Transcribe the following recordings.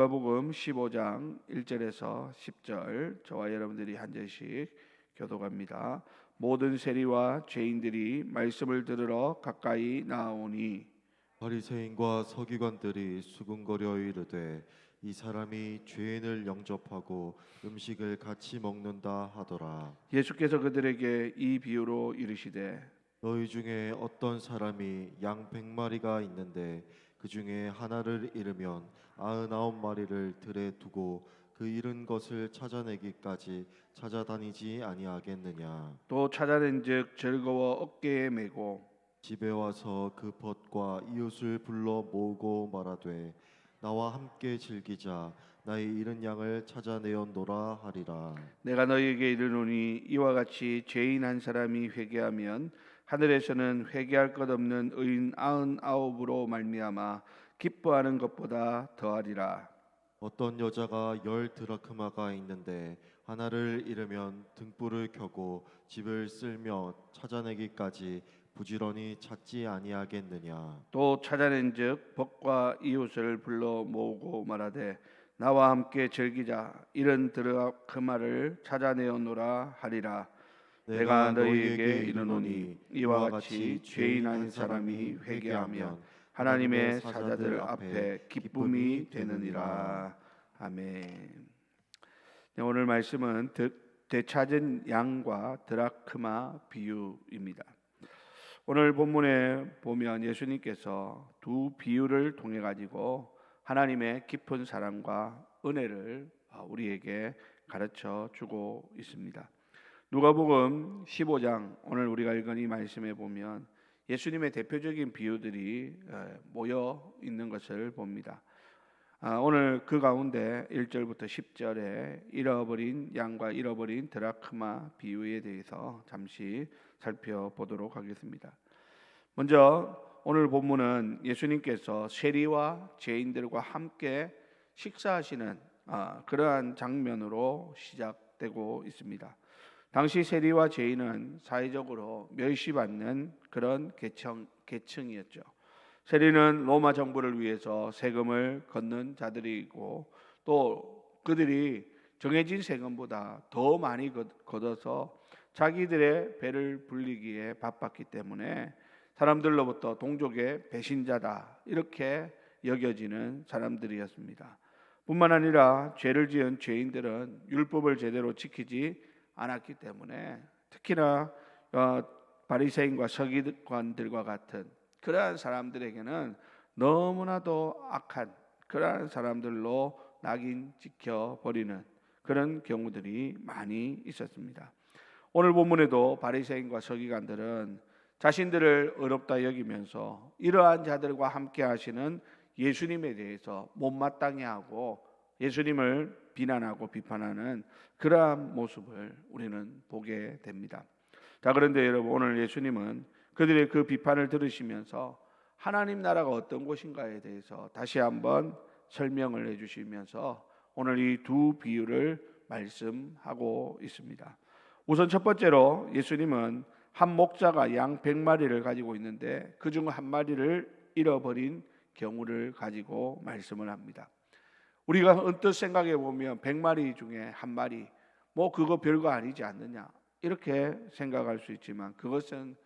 누가복음 15장 1절에서 10절 저와 여러분들이 한 절씩 교독합니다. 모든 세리와 죄인들이 말씀을 들으러 가까이 나오니 바리새인과 서기관들이 수군거려 이르되 이 사람이 죄인을 영접하고 음식을 같이 먹는다 하더라. 예수께서 그들에게 이 비유로 이르시되 너희 중에 어떤 사람이 양 100마리가 있는데 그 중에 하나를 잃으면 99마리를 들에 두고 그 잃은 것을 찾아내기까지 찾아다니지 아니하겠느냐. 또 찾아낸즉 즐거워 어깨에 메고 집에 와서 그 벗과 이웃을 불러 모으고 말하되 나와 함께 즐기자. 나의 잃은 양을 찾아내었노라 하리라. 내가 너희에게 이르노니 이와 같이 죄인 한 사람이 회개하면 하늘에서는 회개할 것 없는 의인 99으로 말미암아 기뻐하는 것보다 더하리라. 어떤 여자가 10드라크마가 있는데 하나를 잃으면 등불을 켜고 집을 쓸며 찾아내기까지 부지런히 찾지 아니하겠느냐. 또 찾아낸즉 벗과 이웃을 불러 모으고 말하되 나와 함께 즐기자. 이런 드라크마를 찾아내었노라 하리라. 내가 너희에게 이르노니 이와 같이 죄인 한 사람이 회개하면 하나님의 사자들 앞에 기쁨이 되느니라. 아멘. 네, 오늘 말씀은 되찾은 양과 드라크마 비유입니다. 오늘 본문에 보면 예수님께서 두 비유를 통해 가지고 하나님의 깊은 사랑과 은혜를 우리에게 가르쳐 주고 있습니다. 누가복음 15장 오늘 우리가 읽은 이 말씀에 보면 예수님의 대표적인 비유들이 모여 있는 것을 봅니다. 오늘 그 가운데 1절부터 10절에 잃어버린 양과 잃어버린 드라크마 비유에 대해서 잠시 살펴보도록 하겠습니다. 먼저 오늘 본문은 예수님께서 세리와 죄인들과 함께 식사하시는 그러한 장면으로 시작되고 있습니다. 당시 세리와 죄인은 사회적으로 멸시받는 그런 계층이었죠. 세리는 로마 정부를 위해서 세금을 걷는 자들이고 또 그들이 정해진 세금보다 더 많이 걷어서 자기들의 배를 불리기에 바빴기 때문에 사람들로부터 동족의 배신자다 이렇게 여겨지는 사람들이었습니다. 뿐만 아니라 죄를 지은 죄인들은 율법을 제대로 지키지 않았기 때문에 특히나 바리새인과 서기관들과 같은 그러한 사람들에게는 너무나도 악한 그러한 사람들로 낙인 찍혀버리는 그런 경우들이 많이 있었습니다. 오늘 본문에도 바리새인과 서기관들은 자신들을 어렵다 여기면서 이러한 자들과 함께 하시는 예수님에 대해서 못마땅해 하고 예수님을 비난하고 비판하는 그러한 모습을 우리는 보게 됩니다. 자, 그런데 여러분 오늘 예수님은 그들의 그 비판을 들으시면서 하나님 나라가 어떤 곳인가에 대해서 다시 한번 설명을 해주시면서 오늘 이 두 비유를 말씀하고 있습니다. 우선 첫 번째로 예수님은 한 목자가 양 100마리를 가지고 있는데 그중 한 마리를 잃어버린 경우를 가지고 말씀을 합니다. 우리가 언뜻 생각해 보면 100마리 중에 한 마리 뭐 그거 별거 아니지 않느냐 이렇게 생각할 수 있지만 그것은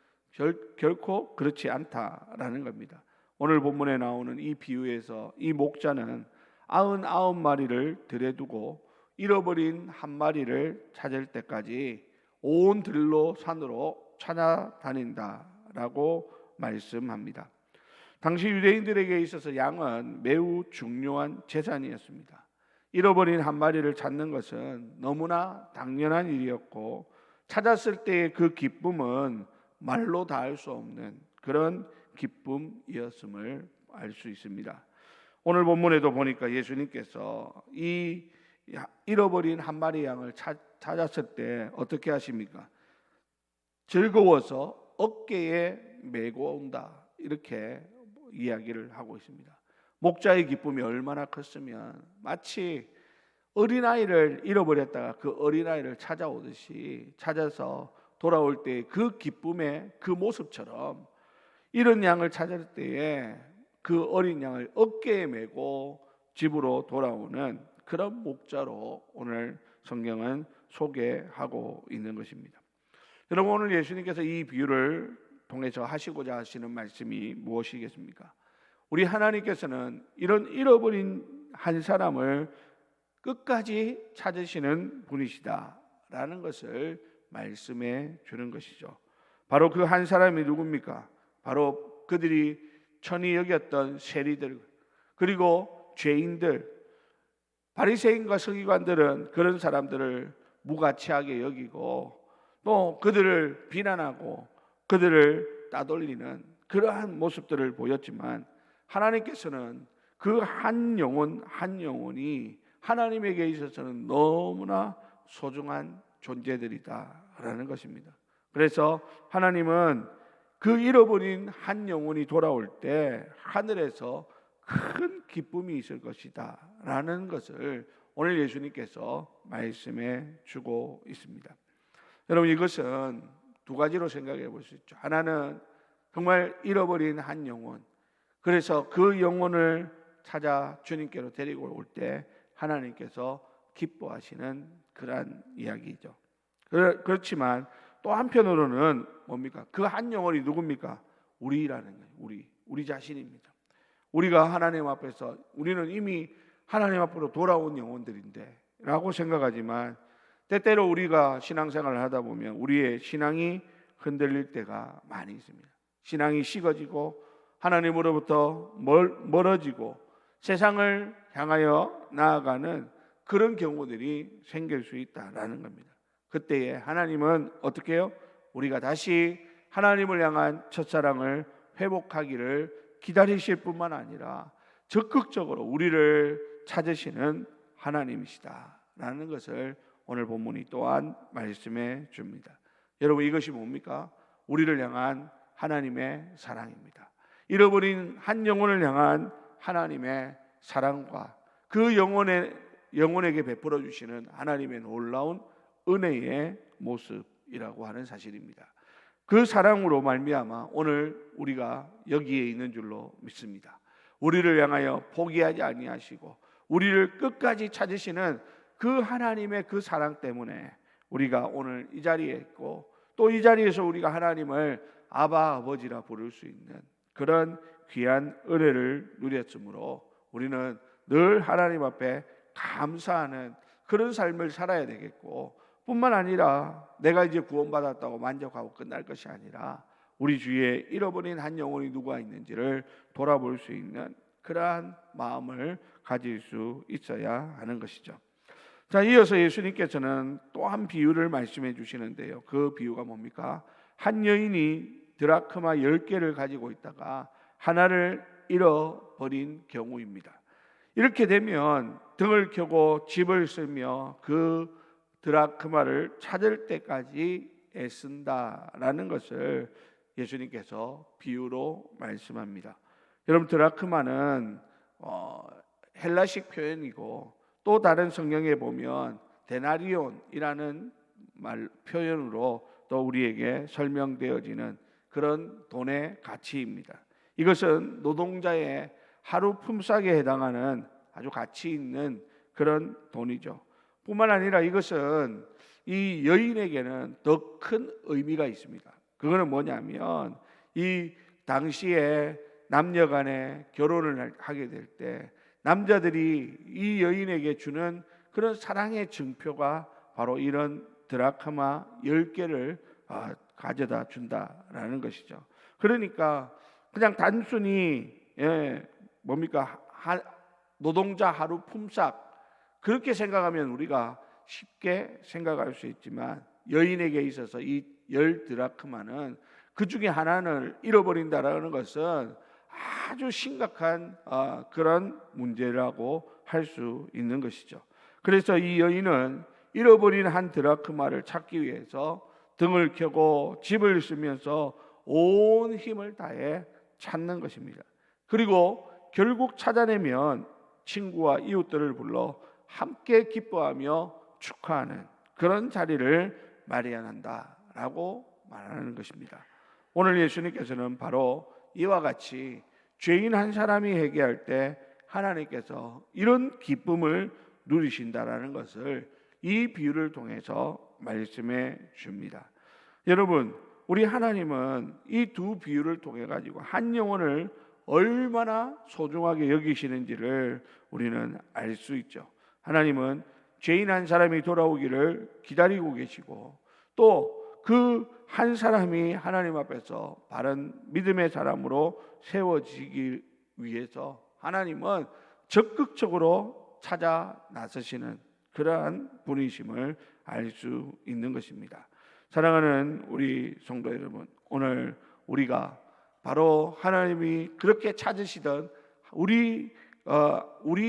결코 그렇지 않다라는 겁니다. 오늘 본문에 나오는 이 비유에서 이 목자는 99마리를 들에 두고 잃어버린 한 마리를 찾을 때까지 온 들로 산으로 찾아다닌다라고 말씀합니다. 당시 유대인들에게 있어서 양은 매우 중요한 재산이었습니다. 잃어버린 한 마리를 찾는 것은 너무나 당연한 일이었고 찾았을 때의 그 기쁨은 말로 다 할 수 없는 그런 기쁨이었음을 알 수 있습니다. 오늘 본문에도 보니까 예수님께서 이 잃어버린 한 마리 양을 찾았을 때 어떻게 하십니까? 즐거워서 어깨에 메고 온다 이렇게 이야기를 하고 있습니다. 목자의 기쁨이 얼마나 컸으면 마치 어린아이를 잃어버렸다가 그 어린아이를 찾아오듯이 찾아서 돌아올 때 그 기쁨의 그 모습처럼 이런 양을 찾을 때에 그 어린 양을 어깨에 메고 집으로 돌아오는 그런 목자로 오늘 성경은 소개하고 있는 것입니다. 여러분, 오늘 예수님께서 이 비유를 통해서 하시고자 하시는 말씀이 무엇이겠습니까? 우리 하나님께서는 이런 잃어버린 한 사람을 끝까지 찾으시는 분이시다라는 것을 말씀해 주는 것이죠. 바로 그 한 사람이 누굽니까? 바로 그들이 천히 여겼던 세리들, 그리고 죄인들, 바리새인과 서기관들은 그런 사람들을 무가치하게 여기고 또 그들을 비난하고 그들을 따돌리는 그러한 모습들을 보였지만, 하나님께서는 그 한 영혼 한 영혼이 하나님에게 있어서는 너무나 소중한 존재들이다라는 것입니다. 그래서 하나님은 그 잃어버린 한 영혼이 돌아올 때 하늘에서 큰 기쁨이 있을 것이다 라는 것을 오늘 예수님께서 말씀해 주고 있습니다. 여러분, 이것은 두 가지로 생각해 볼 수 있죠. 하나는 정말 잃어버린 한 영혼, 그래서 그 영혼을 찾아 주님께로 데리고 올 때 하나님께서 기뻐하시는 그러한 이야기죠. 그렇지만 또 한편으로는 뭡니까? 그 한 영혼이 누굽니까? 우리라는 거예요. 우리 자신입니다. 우리가 하나님 앞에서 우리는 이미 하나님 앞으로 돌아온 영혼들인데 라고 생각하지만, 때때로 우리가 신앙생활을 하다 보면 우리의 신앙이 흔들릴 때가 많이 있습니다. 신앙이 식어지고 하나님으로부터 멀어지고 세상을 향하여 나아가는 그런 경우들이 생길 수 있다라는 겁니다. 그때에 하나님은 어떻게 해요? 우리가 다시 하나님을 향한 첫사랑을 회복하기를 기다리실 뿐만 아니라 적극적으로 우리를 찾으시는 하나님이시다라는 것을 오늘 본문이 또한 말씀해 줍니다. 여러분, 이것이 뭡니까? 우리를 향한 하나님의 사랑입니다. 잃어버린 한 영혼을 향한 하나님의 사랑과 그 영혼에게 베풀어 주시는 하나님의 놀라운 은혜의 모습이라고 하는 사실입니다. 그 사랑으로 말미암아 오늘 우리가 여기에 있는 줄로 믿습니다. 우리를 향하여 포기하지 아니하시고 우리를 끝까지 찾으시는 그 하나님의 그 사랑 때문에 우리가 오늘 이 자리에 있고, 또 이 자리에서 우리가 하나님을 아바 아버지라 부를 수 있는 그런 귀한 은혜를 누렸으므로 우리는 늘 하나님 앞에 감사하는 그런 삶을 살아야 되겠고, 뿐만 아니라 내가 이제 구원받았다고 만족하고 끝날 것이 아니라 우리 주위에 잃어버린 한 영혼이 누가 있는지를 돌아볼 수 있는 그러한 마음을 가질 수 있어야 하는 것이죠. 자, 이어서 예수님께서는 또 한 비유를 말씀해 주시는데요. 그 비유가 뭡니까? 한 여인이 드라크마 10개를 가지고 있다가 하나를 잃어버린 경우입니다. 이렇게 되면 등을 켜고 집을 쓸며 그 드라크마를 찾을 때까지 애쓴다라는 것을 예수님께서 비유로 말씀합니다. 여러분, 드라크마는 헬라식 표현이고, 또 다른 성경에 보면 데나리온이라는 말 표현으로 또 우리에게 설명되어지는 그런 돈의 가치입니다. 이것은 노동자의 하루 품삯에 해당하는 아주 가치 있는 그런 돈이죠. 뿐만 아니라 이것은 이 여인에게는 더 큰 의미가 있습니다. 그거는 뭐냐면, 이 당시에 남녀 간에 결혼을 하게 될 때 남자들이 이 여인에게 주는 그런 사랑의 증표가 바로 이런 드라크마 10개를 가져다 준다라는 것이죠. 그러니까 그냥 단순히 뭡니까? 노동자 하루 품삯, 그렇게 생각하면 우리가 쉽게 생각할 수 있지만, 여인에게 있어서 이 10드라크마는 그 중에 하나를 잃어버린다라는 것은 아주 심각한 그런 문제라고 할 수 있는 것이죠. 그래서 이 여인은 잃어버린 한 드라크마를 찾기 위해서 등을 켜고 집을 쓰면서 온 힘을 다해 찾는 것입니다. 그리고 결국 찾아내면 친구와 이웃들을 불러 함께 기뻐하며 축하하는 그런 자리를 마련한다라고 말하는 것입니다. 오늘 예수님께서는 바로 이와 같이 죄인 한 사람이 회개할 때 하나님께서 이런 기쁨을 누리신다라는 것을 이 비유를 통해서 말씀해 줍니다. 여러분, 우리 하나님은 이 두 비유를 통해 가지고 한 영혼을 얼마나 소중하게 여기시는지를 우리는 알 수 있죠. 하나님은 죄인 한 사람이 돌아오기를 기다리고 계시고, 또 그 한 사람이 하나님 앞에서 바른 믿음의 사람으로 세워지기 위해서 하나님은 적극적으로 찾아 나서시는 그러한 분이심을 알 수 있는 것입니다. 사랑하는 우리 성도 여러분, 오늘 우리가 바로 하나님이 그렇게 찾으시던 우리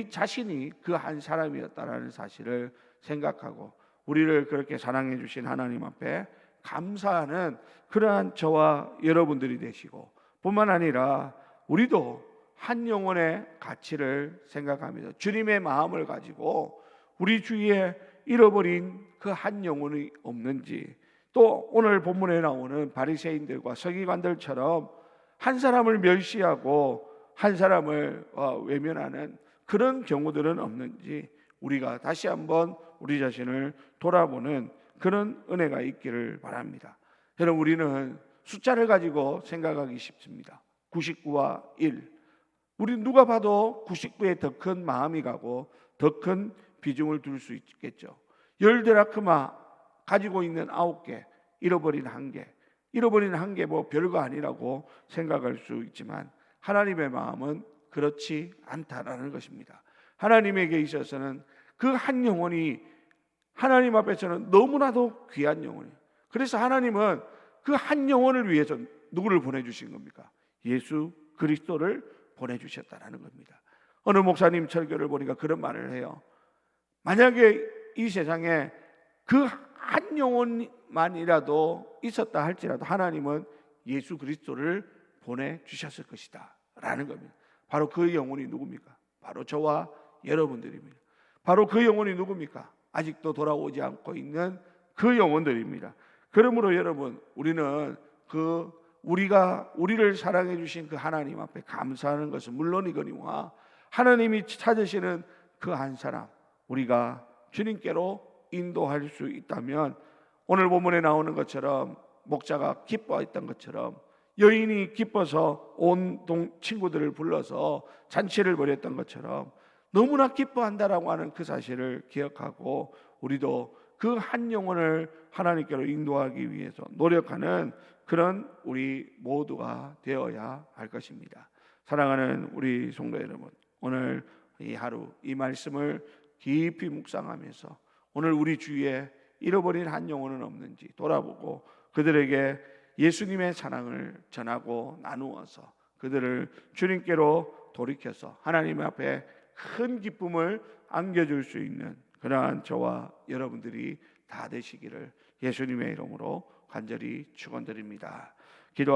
자신이 그 한 사람이었다라는 사실을 생각하고, 우리를 그렇게 사랑해 주신 하나님 앞에 감사하는 그러한 저와 여러분들이 되시고, 뿐만 아니라 우리도 한 영혼의 가치를 생각합니다. 주님의 마음을 가지고 우리 주위에 잃어버린 그 한 영혼이 없는지, 또 오늘 본문에 나오는 바리새인들과 서기관들처럼 한 사람을 멸시하고 한 사람을 외면하는 그런 경우들은 없는지 우리가 다시 한번 우리 자신을 돌아보는 그런 은혜가 있기를 바랍니다. 여러분, 우리는 숫자를 가지고 생각하기 쉽습니다. 99와 1. 우리 누가 봐도 99에 더 큰 마음이 가고 더 큰 비중을 둘 수 있겠죠. 10드라크마 가지고 있는 9개, 잃어버린 1개. 잃어버린 1개 뭐 별거 아니라고 생각할 수 있지만 하나님의 마음은 그렇지 않다라는 것입니다. 하나님에게 있어서는 그 한 영혼이 하나님 앞에서는 너무나도 귀한 영혼이에요. 그래서 하나님은 그 한 영혼을 위해서 누구를 보내주신 겁니까? 예수 그리스도를 보내주셨다라는 겁니다. 어느 목사님 설교를 보니까 그런 말을 해요. 만약에 이 세상에 그 한 영혼만이라도 있었다 할지라도 하나님은 예수 그리스도를 보내주셨을 것이다 라는 겁니다. 바로 그 영혼이 누굽니까? 바로 저와 여러분들입니다. 바로 그 영혼이 누굽니까? 아직도 돌아오지 않고 있는 그 영혼들입니다. 그러므로 여러분, 우리는 우리를 사랑해 주신 그 하나님 앞에 감사하는 것은 물론이거니와 하나님이 찾으시는 그 한 사람, 우리가 주님께로 인도할 수 있다면, 오늘 본문에 나오는 것처럼 목자가 기뻐했던 것처럼 여인이 기뻐서 온 친구들을 불러서 잔치를 벌였던 것처럼 너무나 기뻐한다라고 하는 그 사실을 기억하고 우리도 그 한 영혼을 하나님께로 인도하기 위해서 노력하는 그런 우리 모두가 되어야 할 것입니다. 사랑하는 우리 성도 여러분, 오늘 이 하루 이 말씀을 깊이 묵상하면서 오늘 우리 주위에 잃어버린 한 영혼은 없는지 돌아보고 그들에게 예수님의 사랑을 전하고 나누어서 그들을 주님께로 돌이켜서 하나님 앞에 큰 기쁨을 안겨줄 수 있는 그러한 저와 여러분들이 다 되시기를 예수님의 이름으로 간절히 축원드립니다. 기도하겠습니다.